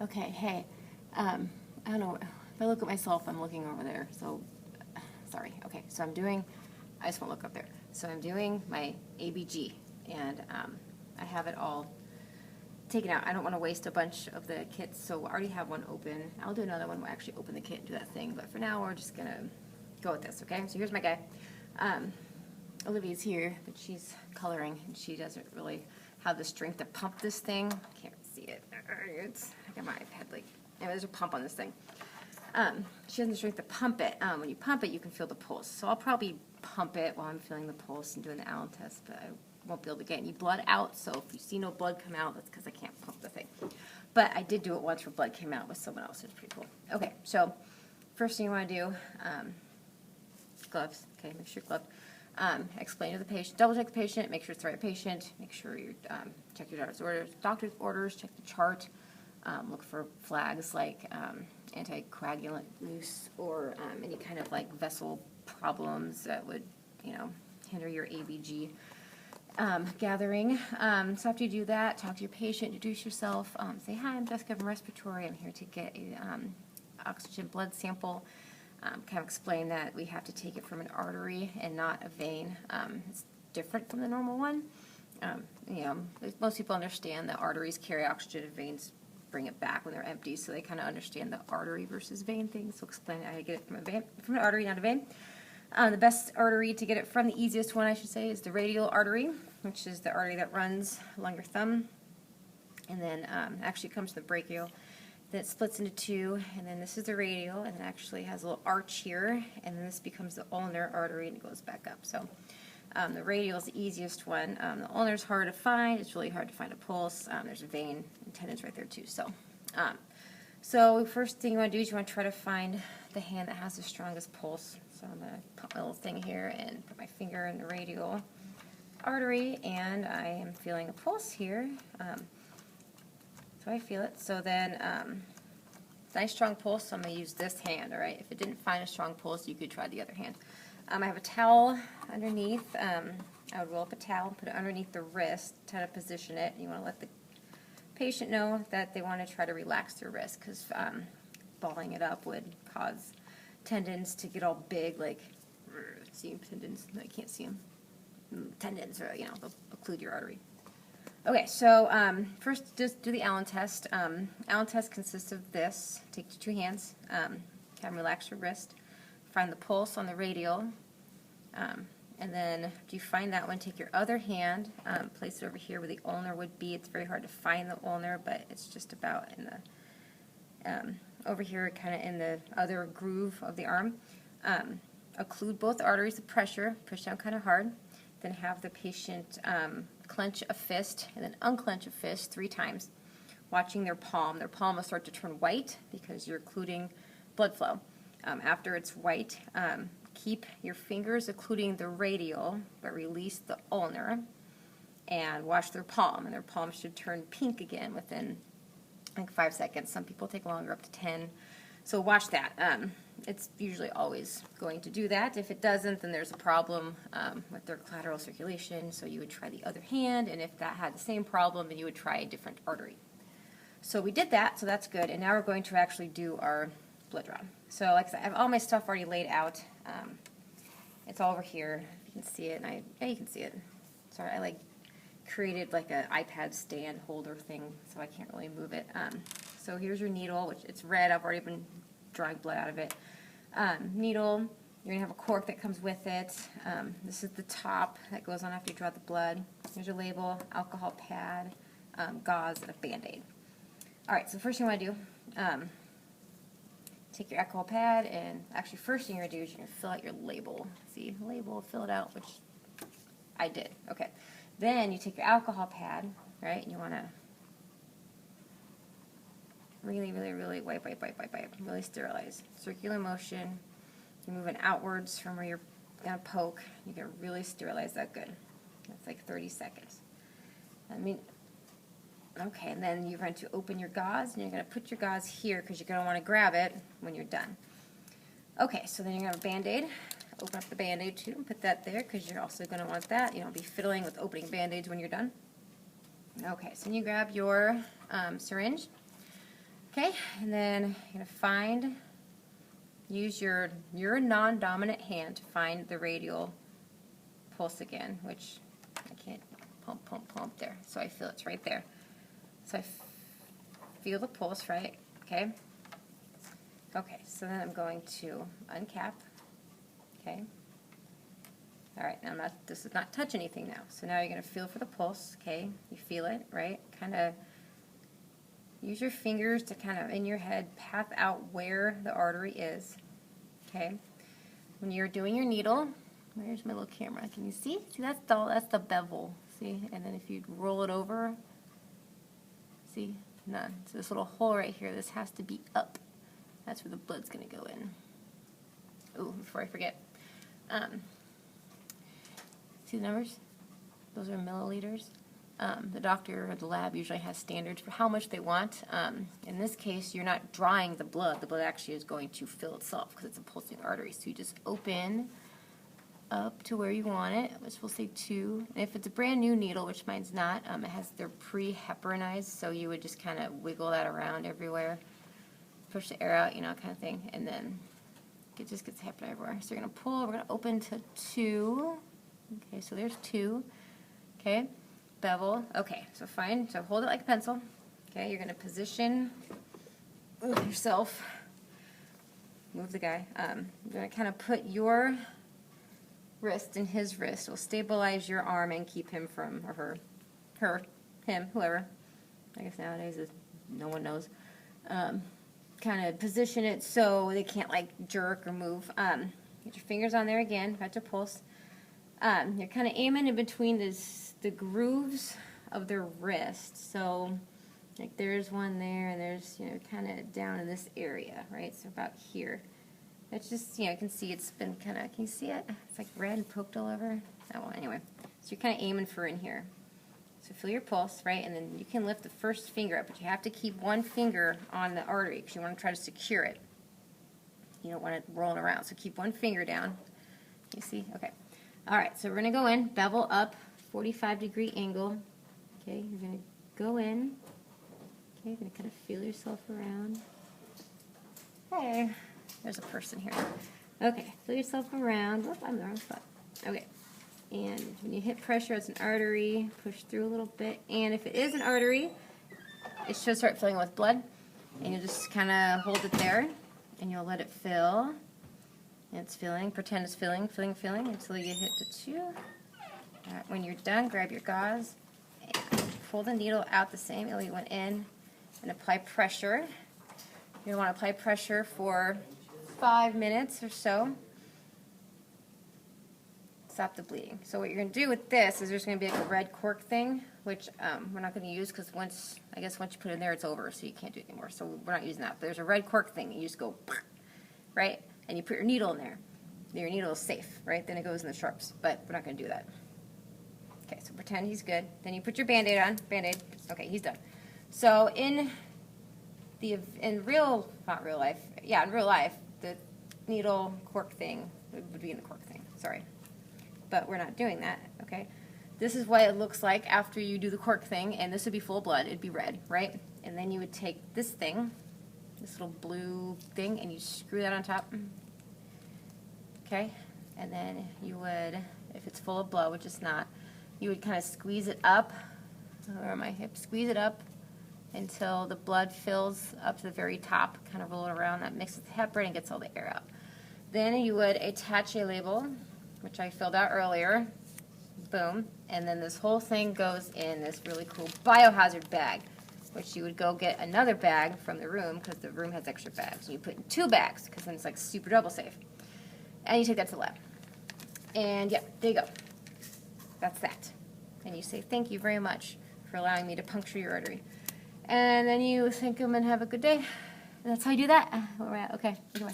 Okay, hey, I don't know, if I look at myself, I'm looking over there, so, sorry. Okay, so I just won't look up there. So I'm doing my ABG, and I have it all taken out. I don't want to waste a bunch of the kits, so I already have one open. I'll do another one. We'll actually open the kit and do that thing, but for now, we're just going to go with this, okay? So here's my guy. Olivia's here, but she's coloring, and she doesn't really have the strength to pump this thing. Can't see it. I got my iPad, like, anyway, there's a pump on this thing. She has the strength to pump it. When you pump it, you can feel the pulse. So I'll probably pump it while I'm feeling the pulse and doing the Allen test, but I won't be able to get any blood out. So if you see no blood come out, that's because I can't pump the thing. But I did do it once where blood came out with someone else. It's pretty cool. Okay, so first thing you want to do, gloves. Okay, make sure you're gloved. Explain to the patient, double check the patient, make sure it's the right patient, make sure you check your doctor's orders, check the chart, look for flags like anticoagulant use or any kind of like vessel problems that would, hinder your ABG gathering. So after you do that, talk to your patient, introduce yourself, say, hi, I'm Jessica from Respiratory, I'm here to get a oxygen blood sample. Kind of explain that we have to take it from an artery and not a vein. It's different from the normal one. Most people understand that arteries carry oxygen and veins bring it back when they're empty, so they kind of understand the artery versus vein thing. So explain how you get it from an artery, not a vein. The best artery to get it from, the easiest one I should say, is the radial artery, which is the artery that runs along your thumb, and then actually comes to the brachial. Then it splits into two, and then this is the radial, and it actually has a little arch here, and then this becomes the ulnar artery, and it goes back up. So the radial is the easiest one. The ulnar is hard to find. It's really hard to find a pulse. There's a vein and tendons right there too. So first thing you want to do is you want to try to find the hand that has the strongest pulse. So I'm going to put my little thing here and put my finger in the radial artery, and I am feeling a pulse here. So I feel it. So then, nice strong pulse, so I'm going to use this hand, all right? If it didn't find a strong pulse, you could try the other hand. I have a towel underneath. I would roll up a towel, put it underneath the wrist, kind of position it. You want to let the patient know that they want to try to relax their wrist, because balling it up would cause tendons to get all big, like, see tendons? No, you can't see them. Tendons, or, they'll occlude your artery. Okay, so first just do the Allen test. Allen test consists of this. Take your two hands, kind of relax your wrist, find the pulse on the radial, and then if you find that one, take your other hand, place it over here where the ulnar would be. It's very hard to find the ulnar, but it's just about in the, over here, kind of in the other groove of the arm. Occlude both arteries with pressure, push down kind of hard, then have the patient clench a fist and then unclench a fist 3 times, watching their palm. Their palm will start to turn white because you're occluding blood flow. After it's white, keep your fingers occluding the radial, but release the ulnar, and watch their palm. And their palm should turn pink again within like 5 seconds. Some people take longer, up to 10. So watch that. It's usually always going to do that. If it doesn't, then there's a problem with their collateral circulation, so you would try the other hand, and if that had the same problem, then you would try a different artery. So we did that, so that's good, and now we're going to actually do our blood draw. So like I said, I have all my stuff already laid out. It's all over here. You can see it, and yeah, you can see it. Sorry, I created like an iPad stand holder thing, so I can't really move it. So here's your needle, which it's red. I've already been drawing blood out of it. Needle, you're going to have a cork that comes with it. This is the top that goes on after you draw the blood. Here's your label, alcohol pad, gauze, and a Band-Aid. Alright, so first thing you want to do, take your alcohol pad, and actually first thing you're going to do is you're going to fill out your label. See, label, fill it out, which I did. Okay. Then you take your alcohol pad, right, and you want to really, really, really wipe, really sterilize. Circular motion. You're moving outwards from where you're going to poke. You're going to really sterilize that good. That's like 30 seconds. Okay, and then you're going to open your gauze, and you're going to put your gauze here because you're going to want to grab it when you're done. Okay, so then you're going to have a Band-Aid. Open up the Band-Aid too and put that there because you're also going to want that. You don't be fiddling with opening Band-Aids when you're done. Okay, so then you grab your syringe. Okay, and then you're going to use your non-dominant hand to find the radial pulse again, which I can't pump there. So I feel it's right there. So I feel the pulse, right? Okay. Okay, so then I'm going to uncap. Okay. All right, now this does not touch anything now. So now you're going to feel for the pulse. Okay, you feel it, right? Kind of use your fingers to kind of, in your head, path out where the artery is. Okay. When you're doing your needle, where's my little camera? Can you see? See, that's the bevel. See? And then if you roll it over, see? None. So this little hole right here, this has to be up. That's where the blood's going to go in. Ooh, before I forget. See the numbers? Those are milliliters. The doctor or the lab usually has standards for how much they want. In this case, you're not drawing the blood. The blood actually is going to fill itself because it's a pulsing artery. So you just open up to where you want it, which we'll say 2. And if it's a brand new needle, which mine's not, they're pre-heparinized, so you would just kind of wiggle that around everywhere, push the air out, you know, kind of thing, and then it just gets heparin everywhere. So you're going to pull, we're going to open to 2. Okay, so there's 2. Okay. Bevel. Okay, so fine. So hold it like a pencil. Okay, you're going to position yourself. Move the guy. You're going to kind of put your wrist in his wrist. It will stabilize your arm and keep him from, or her, him, whoever. I guess nowadays no one knows. Kind of position it so they can't like jerk or move. Get your fingers on there again. Got your pulse. You're kind of aiming in between the grooves of their wrist. So, like there's one there, and there's, you know, kind of down in this area, right? So about here. It's just, you know, you can see it's been kind of, can you see it? It's like red and poked all over. Oh, well, anyway. So you're kind of aiming for in here. So feel your pulse, right? And then you can lift the first finger up, but you have to keep one finger on the artery because you want to try to secure it. You don't want it rolling around. So keep one finger down. You see? Okay. All right, so we're going to go in, bevel up, 45-degree angle. Okay, you're going to go in. Okay, you're going to kind of feel yourself around. Hey, there's a person here. Okay, feel yourself around. Whoop, I'm in the wrong spot. Okay, and when you hit pressure, it's an artery. Push through a little bit. And if it is an artery, it should start filling with blood. And you just kind of hold it there, and you'll let it fill. And it's filling. Pretend it's filling until you hit the 2. All right, when you're done, grab your gauze and pull the needle out the same way you went in and apply pressure. You're going to want to apply pressure for 5 minutes or so. Stop the bleeding. So what you're going to do with this is there's going to be like a red cork thing, which we're not going to use because once you put it in there, it's over, so you can't do it anymore. So we're not using that. But there's a red cork thing. You just go, right? And you put your needle in there. Your needle is safe, right? Then it goes in the sharps, but we're not going to do that. Okay, so pretend he's good. Then you put your Band-Aid on. Band-Aid. Okay, he's done. So in real life, the needle cork thing would be in the cork thing. Sorry. But we're not doing that, okay? This is what it looks like after you do the cork thing, and this would be full of blood. It'd be red, right? And then you would take this thing, this little blue thing, and you screw that on top. Okay? And then you would, if it's full of blood, which it's not, you would kind of squeeze it up, or my hip, squeeze it up until the blood fills up to the very top, kind of roll it around. That mixes the heparin and gets all the air out. Then you would attach a label, which I filled out earlier. Boom. And then this whole thing goes in this really cool biohazard bag, which you would go get another bag from the room because the room has extra bags. And you put in 2 bags because then it's like super double safe. And you take that to the lab. And yeah, there you go. That's that. And you say, thank you very much for allowing me to puncture your artery. And then you thank them and have a good day. And that's how you do that. Where we're at. Okay, anyway.